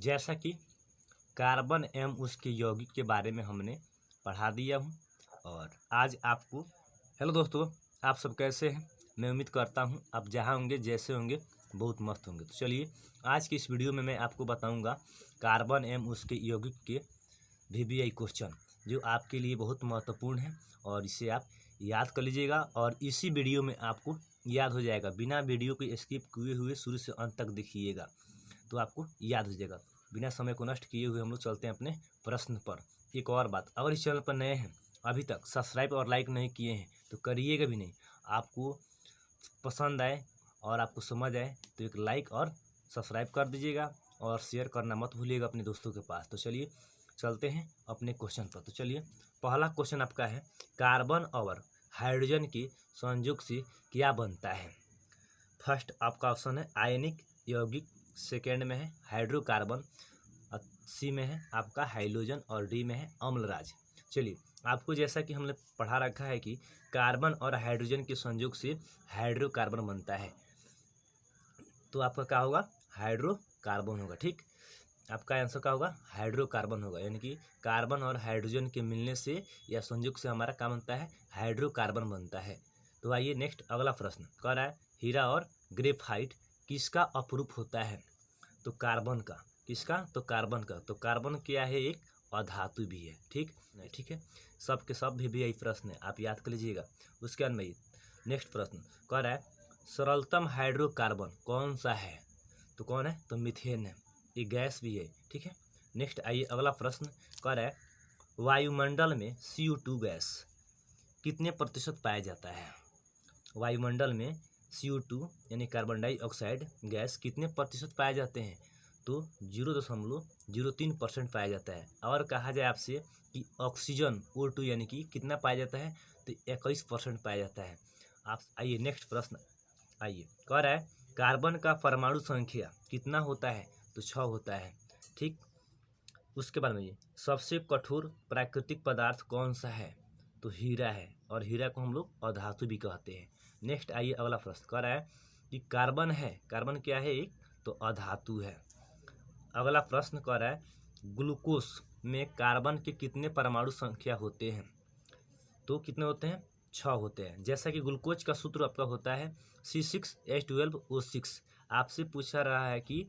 जैसा कि कार्बन एवं उसके यौगिक के बारे में हमने पढ़ा दिया हूँ और आज आपको हेलो दोस्तों, आप सब कैसे हैं। मैं उम्मीद करता हूँ आप जहाँ होंगे जैसे होंगे बहुत मस्त होंगे। तो चलिए आज की इस वीडियो में मैं आपको बताऊँगा कार्बन एवं उसके यौगिक के VBI क्वेश्चन जो आपके लिए बहुत महत्वपूर्ण है और इसे आप याद कर लीजिएगा और इसी वीडियो में आपको याद हो जाएगा। बिना वीडियो को स्किप किए हुए शुरू से अंत तक देखिएगा तो आपको याद हो जाएगा। बिना समय को नष्ट किए हुए हम लोग चलते हैं अपने प्रश्न पर। एक और बात, अगर इस चैनल पर नए हैं, अभी तक सब्सक्राइब और लाइक नहीं किए हैं तो करिएगा भी नहीं। आपको पसंद आए और आपको समझ आए तो एक लाइक और सब्सक्राइब कर दीजिएगा और शेयर करना मत भूलिएगा अपने दोस्तों के पास। तो चलिए चलते हैं अपने क्वेश्चन पर। तो चलिए पहला क्वेश्चन आपका है, कार्बन और हाइड्रोजन के संयोग से क्या बनता है। फर्स्ट आपका ऑप्शन है आयनिक यौगिक, सेकेंड में है हाइड्रोकार्बन, सी में है आपका हाइड्रोजन और डी में है अम्लराज। चलिए आपको जैसा कि हमने पढ़ा रखा है कि कार्बन और हाइड्रोजन के संयोग से हाइड्रोकार्बन बनता है, तो आपका क्या होगा, हाइड्रोकार्बन होगा। ठीक, आपका आंसर क्या होगा, हाइड्रोकार्बन होगा। यानी कि कार्बन और हाइड्रोजन के मिलने से या संयोग से हमारा क्या बनता है, हाइड्रोकार्बन बनता है। तो आइए नेक्स्ट अगला प्रश्न कह रहा है, हीरा और ग्रेफाइट किसका अपरूप होता है। तो कार्बन का। किसका, तो कार्बन का। तो कार्बन क्या है, एक अधातु भी है। ठीक है, सब के सब भी यही प्रश्न है, आप याद कर लीजिएगा। उसके बाद में नेक्स्ट प्रश्न कह रहा है, सरलतम हाइड्रोकार्बन कौन सा है। तो कौन है, तो मीथेन है, ये गैस भी है। ठीक है, नेक्स्ट आइए अगला प्रश्न कह रहा है, वायुमंडल में CO2 गैस कितने प्रतिशत पाया जाता है। वायुमंडल में CO2 यानी कार्बन डाइऑक्साइड गैस कितने प्रतिशत पाए जाते हैं। तो 0.03% पाया जाता है। और कहा जाए आपसे कि ऑक्सीजन O2 यानी कि कितना पाया जाता है, तो 21% पाया जाता है। आप आइए नेक्स्ट प्रश्न आइए कह रहा है, कार्बन का परमाणु संख्या कितना होता है, तो 6 होता है। ठीक, उसके बाद में सबसे कठोर प्राकृतिक पदार्थ कौन सा है, तो हीरा है और हीरा को हम लोग अधातु भी कहते हैं। नेक्स्ट आइए अगला प्रश्न कह रहा है कि कार्बन है, कार्बन क्या है, एक तो अधातु है। अगला प्रश्न कह रहा है, ग्लूकोज में कार्बन के कितने परमाणु संख्या होते हैं। तो कितने होते हैं, 6 होते हैं। जैसा कि ग्लूकोज का सूत्र आपका होता है C6H12O6। आपसे पूछा रहा है कि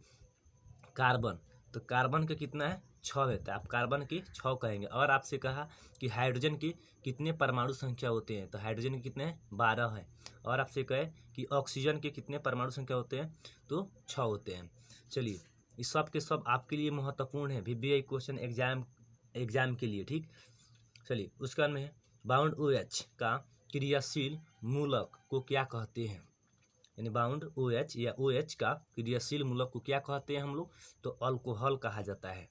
कार्बन, तो कार्बन का कितना है, 6 होता है। आप कार्बन की 6 कहेंगे। और आपसे कहा कि हाइड्रोजन की कितने परमाणु संख्या होते हैं, तो हाइड्रोजन के कितने हैं, 12 है। और आपसे कहे कि ऑक्सीजन के कितने परमाणु संख्या होते हैं, तो 6 होते हैं। चलिए इस सब के सब आपके लिए महत्वपूर्ण है VBI क्वेश्चन एग्जाम के लिए। ठीक, चलिए उसके बाद में बाउंड OH का क्रियाशील मूलक को क्या कहते हैं। यानी बाउंड OH या OH का क्रियाशील मूलक को क्या कहते हैं हम लोग, तो अल्कोहल कहा जाता है,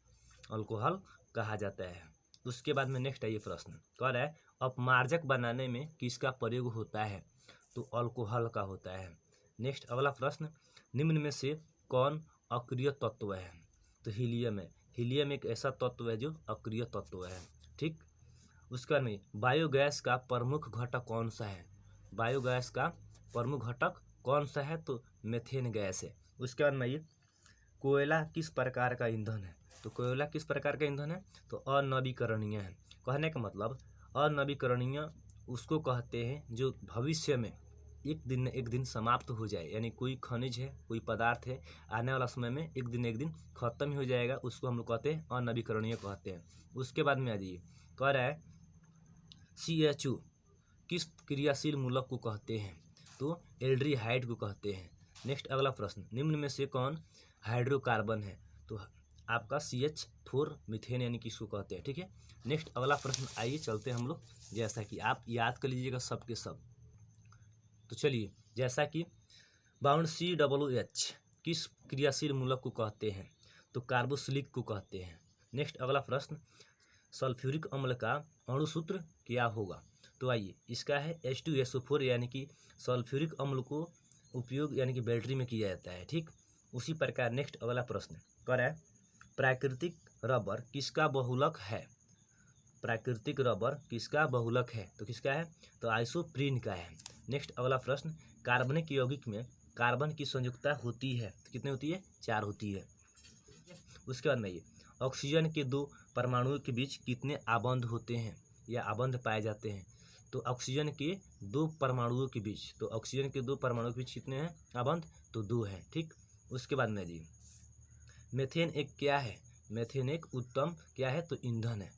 अल्कोहल कहा जाता है। उसके बाद में नेक्स्ट आइए प्रश्न कह रहा है, अपमार्जक बनाने में किसका प्रयोग होता है, तो अल्कोहल का होता है। नेक्स्ट अगला प्रश्न, निम्न में से कौन अक्रिय तत्व है, तो हीलियम है। हीलियम एक ऐसा तत्व है जो अक्रिय तत्व है। ठीक, उसके बाद में बायोगैस का प्रमुख घटक कौन सा है, बायोगैस का प्रमुख घटक कौन सा है, तो मेथेन गैस है। उसके बाद में ये कोयला किस प्रकार का ईंधन है, तो कोयला किस प्रकार का ईंधन है, तो अनवीकरणीय है। कहने का मतलब अनवीकरणीय उसको कहते हैं जो भविष्य में एक दिन समाप्त हो जाए। यानी कोई खनिज है, कोई पदार्थ है, आने वाला समय में एक दिन खत्म ही हो जाएगा, उसको हम लोग कहते हैं अनवीकरणीय कहते हैं। उसके बाद में आ जाइए कह रहा है, CHO किस क्रियाशील मूलक को कहते हैं, तो एल्डिहाइड को कहते हैं। नेक्स्ट अगला प्रश्न, निम्न में से कौन हाइड्रोकार्बन है, तो आपका CH4 मीथेन यानी कि इसको कहते हैं। ठीक है, नेक्स्ट अगला प्रश्न आइए चलते हैं हम लोग, जैसा कि आप याद कर लीजिएगा सब के सब। तो चलिए जैसा कि बाउंड COOH किस क्रियाशील मूलक को कहते हैं, तो कार्बोक्सिलिक को कहते हैं। नेक्स्ट अगला प्रश्न, सल्फ्यूरिक अम्ल का अणुसूत्र क्या होगा, तो आइए इसका है H2SO4 यानी कि सल्फ्यूरिक अम्ल को उपयोग यानी कि बैटरी में किया जाता है। ठीक, उसी प्रकार नेक्स्ट अगला प्रश्न कह रहा है, प्राकृतिक रबर किसका बहुलक है, प्राकृतिक रबर किसका बहुलक है, तो किसका है, तो आइसोप्रीन का है। नेक्स्ट अगला प्रश्न, कार्बनिक यौगिक में कार्बन की संयुक्ता होती है, तो कितनी होती है, 4 होती है। उसके बाद में ये ऑक्सीजन के दो परमाणुओं के बीच कितने आबंध होते हैं या आबंध पाए जाते हैं? तो ऑक्सीजन के दो परमाणुओं के बीच, तो ऑक्सीजन के दो परमाणुओं के बीच कितने हैं आबंध? तो 2 है। ठीक, उसके बाद में जी मीथेन एक क्या है? मीथेन एक उत्तम क्या है? तो ईंधन है।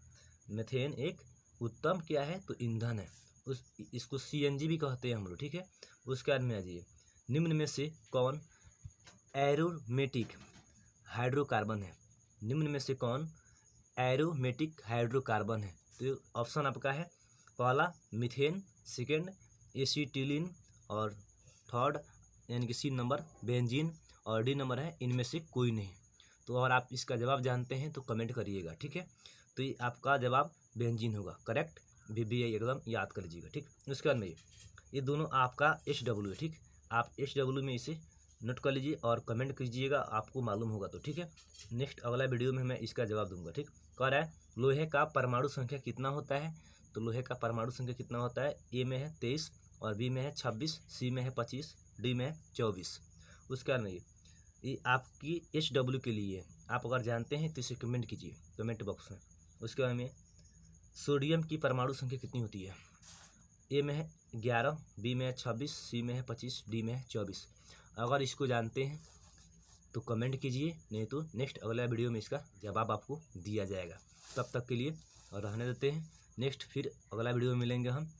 मीथेन एक उत्तम क्या है? तो ईंधन है। इसको CNG भी कहते हैं हम लोग। ठीक है, उसके बाद में आइए निम्न में से कौन एरोमेटिक हाइड्रोकार्बन है? निम्न में से कौन एरोमेटिक हाइड्रोकार्बन है? तो ऑप्शन आपका है पहला मीथेन, सेकेंड एसिटिलीन और थर्ड यानी कि सी नंबर बेंजीन और डी नंबर है इनमें से कोई नहीं। तो अगर आप इसका जवाब जानते हैं तो कमेंट करिएगा। ठीक है, तो ये आपका जवाब बेंजीन होगा। करेक्ट, VBI एकदम याद कर लीजिएगा। ठीक, उसके बाद में ये दोनों आपका HW है। ठीक, आप HW में इसे नोट कर लीजिए और कमेंट कीजिएगा, आपको मालूम होगा तो। ठीक है, नेक्स्ट अगला वीडियो में मैं इसका जवाब दूंगा। ठीक, कह रहा है लोहे का परमाणु संख्या कितना होता है? तो लोहे का परमाणु संख्या कितना होता है? ए में है 23 और बी में है 26, सी में है 25, डी में है 24। उसके बाद में ये आपकी HW के लिए है। आप अगर जानते हैं तो इसे कमेंट कीजिए कमेंट बॉक्स में। उसके बाद में सोडियम की परमाणु संख्या कितनी होती है? ए में है 11, बी में है 26, सी में है 25, डी में है 24। अगर इसको जानते हैं तो कमेंट कीजिए, नहीं तो नेक्स्ट अगला वीडियो में इसका जवाब आपको दिया जाएगा। तब तक के लिए और रहने देते हैं, नेक्स्ट फिर अगला वीडियो में मिलेंगे हम।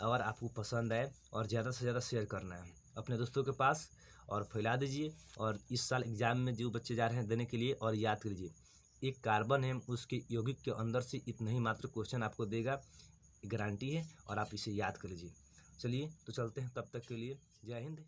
अगर आपको पसंद आए और ज़्यादा से ज़्यादा शेयर करना है अपने दोस्तों के पास और फैला दीजिए। और इस साल एग्ज़ाम में जो बच्चे जा रहे हैं देने के लिए, और याद कीजिए एक कार्बन है उसके यौगिक के अंदर से इतना ही मात्र क्वेश्चन आपको देगा, गारंटी है, और आप इसे याद कर लीजिए। चलिए तो चलते हैं, तब तक के लिए जय हिंद।